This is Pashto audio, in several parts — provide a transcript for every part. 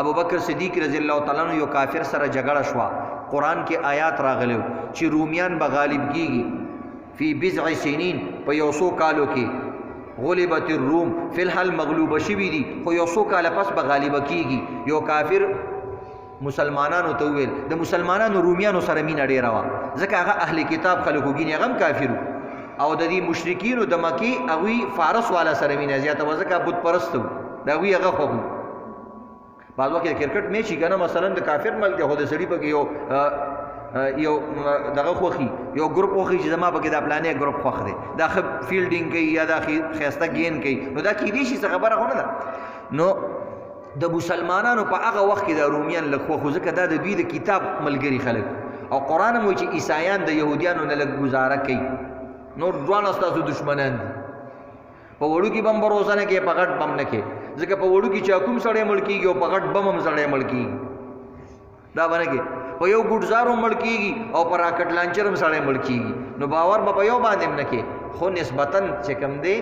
ابو بکر صدیق رضی الله تعالی عنہ یو کافر سره جګړه شوا، قران کې آیات راغلو چې رومیان به غالب کیږي فی بضع سنین، په یو څو کالو کې غلبت الروم، فی الحال مغلوب شوی دي خو یو څو کال پس به غالب کیږي. یو کافر مسلمانانو ته ویل، د مسلمانانو رومیانو سره مینه ډیره وه ځکه هغه اهل کتاب خلکو ګینې، هغه هم کافرو، او د دې مشرکینو د مکې هغوی فارس والا سره مینه زیاته وه ځکه بت پرست وو، د هغوی هغه خوښ وو. بعض وخت د کرکټ میچ وي که نه، مثلا د کافر ملک دی خو د سړي پکې یو دغه خوښي، یو ګروپ خوښي چې زما پکې دا پلانې ګروپ خوښ دی، دا ښه فیلډینګ کوي یا دا ښایسته گین کوي، نو دا کیدای شي څه خبره خو نه ده. نو د مسلمانانو په هغه وخت کې د رومیان لږ خوښ، ځکه دا د دوی د کتاب ملګري خلک، او قرآن هم وایي چې عیسایان د یهودیانو نه لږ ګزاره کوي، نور دواړه ستاسو دشمنان دي. په وړو کې بم بروسه نه کوي، په غټ بم نه کوي، ځکه په وړو کې چې کوم سړی مړ کېږي او په غټ بم هم سړی مړ کېږي، دا به نه کوي. په یو ګوډزار هم مړ کېږي او په راکټ لانچر هم سړی مړ کېږي، نو باور به په یو باندې هم نه کوي، خو نسبتاً چې کوم دی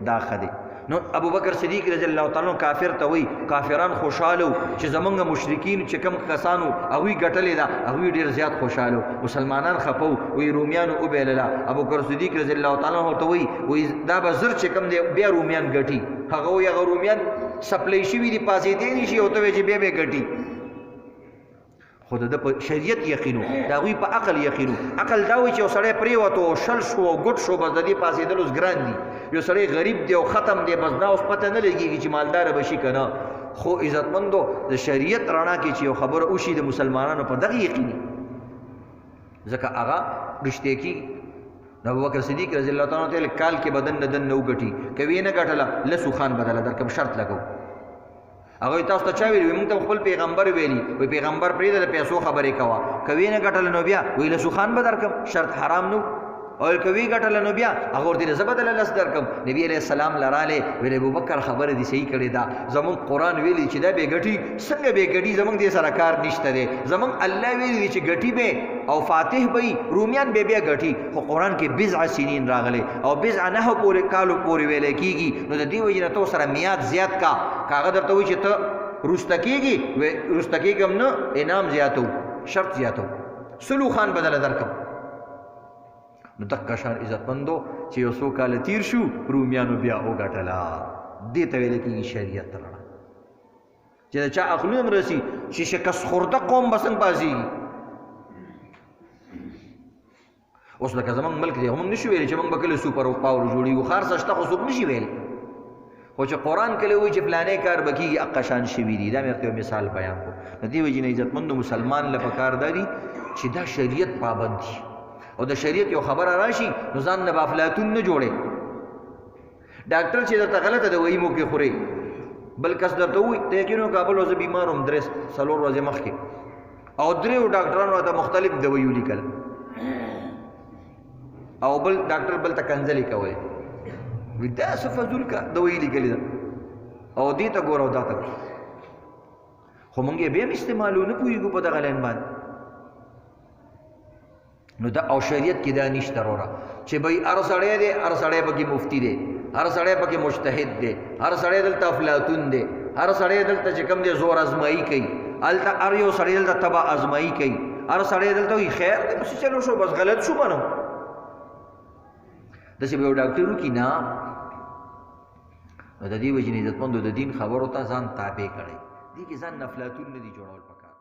دا ښه دی. نو ابو بکر صدیق رضی الله تعالی عنہ کافر ته وی، کافران خوشاله چې زمونږ مشرکین چې کم کسانو هغوی ګټلې ده هغوی ډېر زیات خوشاله، مسلمانان خپو وی رومیانو وبیلله. ابو بکر صدیق رضی الله تعالی عنہ ته وی دا به زر چې کم دی بیا رومیان ګټي، هغه وی هغه رومیان سپلی شوي دي پاسېدی نه شي، او ته وایې چې بیا ګټي. خو د په شریعت یقینو، د هغوی په عقل یقینو. عقل دا وایي چې یو سړی پرېوتو او شل شو او ګډ شو، بس د دې پاسېدل اوس ګران دي. یو سړی غریب دی او ختم دی، بس دا اوس پته نه لګېږي چې مالداره به شي که نه. خو عزتمندو د شریعت رڼا کې چې یو خبره وشي د مسلمانانو په دغه یقیني، ځکه هغه رښتیا کېږي. نو ابوبکر صدیق رضی الله تعالی عنہ کال کې بدن نه دن نه وګټي، که ویې نه ګټله لسو خان بدله درکړم، شرط لګو. هغه تاسو ته چا ویلي؟ موږ ته خپل پیغمبر ویلي، وایي پیغمبر پرېږده د پیسو خبرې کوه، که ویې نه ګټله نو بیا وایي لسو خان به درکړم، شرط حرام نو. او که وی ګټله نو بیا هغه ورته زه بدله لس درکړم. نبي علیه السلام لرالی ویل ابوبکر خبره دې صحیح کړې ده، زمونږ قرآن ویلي چې دا بې ګټي، څنګه بې ګټي؟ زمونږ دې سره کار نشته دی، زمونږ الله ویلي دی چې ګټي به او فاتح به وي، رومیان به بیا ګټي. خو قرآن کې بضع سنین راغلی او بضع نهو پورې کالو پورې ویلی کېږي، نو د دې وجې نه تو سره میاد زیات کا. که هغه درته وایي چې ته رسته کېږي، رسته کېږم نه، انعام زیاتو، شرط زیاتو، سلو خان بدله درکړم. نو دقه شان عزتمندو چې یو څو کاله تیر شو، رومیانو بیا وګټله. دې ته ویل کېږي شریعت رڼا، چې د چا عقلونه هم رسي چې شکست خورده قوم به څنګه بازېږي. اوس لکه زمونږ ملک دی، موږ نشو ویلی چې موږ به کله سوپر پاور جوړېږو، خار سشته خو څوک نشي ویلی، خو چې قرآن کله وایي چې فلانی کار به کېږي هغه شان شوي دي. دا مې ورته یو مثال بیان کړو. د دې وجې نه عزتمندو مسلمان له پکار دا دي چې دا شریعت پابند شي، او د شریعت یو خبره راشي نو ځان نه به افلاطون نه جوړې. ډاکټر چې درته غلطه دوايي مو کې خورې، بل کس درته وایي ته یقین وکړه بل ورځ بیمار وم 3-4 ورځې مخکې، او 3 ډاکټرانو راته مختلف دوایي ولیکل، او بل ډاکټر بل ته کنځلې کولې، وایي دا څه فضول کا دوایي لیکلې ده، او دې ته ګوره او دا ته ګوره. خو موږ یې بیا هم استعمالو، نه پوهېږو په دغه لاین باندې. نو دا او شریعت کې دا نشته وروره چې بھئی هر سړی دی، هر سړی پکې مفتی دی، هر سړی پکې مجتهد دی، هر سړی دلته افلاطون دی، هر سړی دلته چې کوم دی زور ازمایي کوي، هلته هر یو سړی دلته تبا ازمایي کوي، هر سړی دلته وایي خیر دی بس چلو شو بس غلط شو منو. داسې به یو ډاکټر وکړي نه. نو د دې وجې نه عزتمندو د دین خبرو ته ځان تابع کړئ، دې کې ځان افلاطون نه دي جوړول پکار.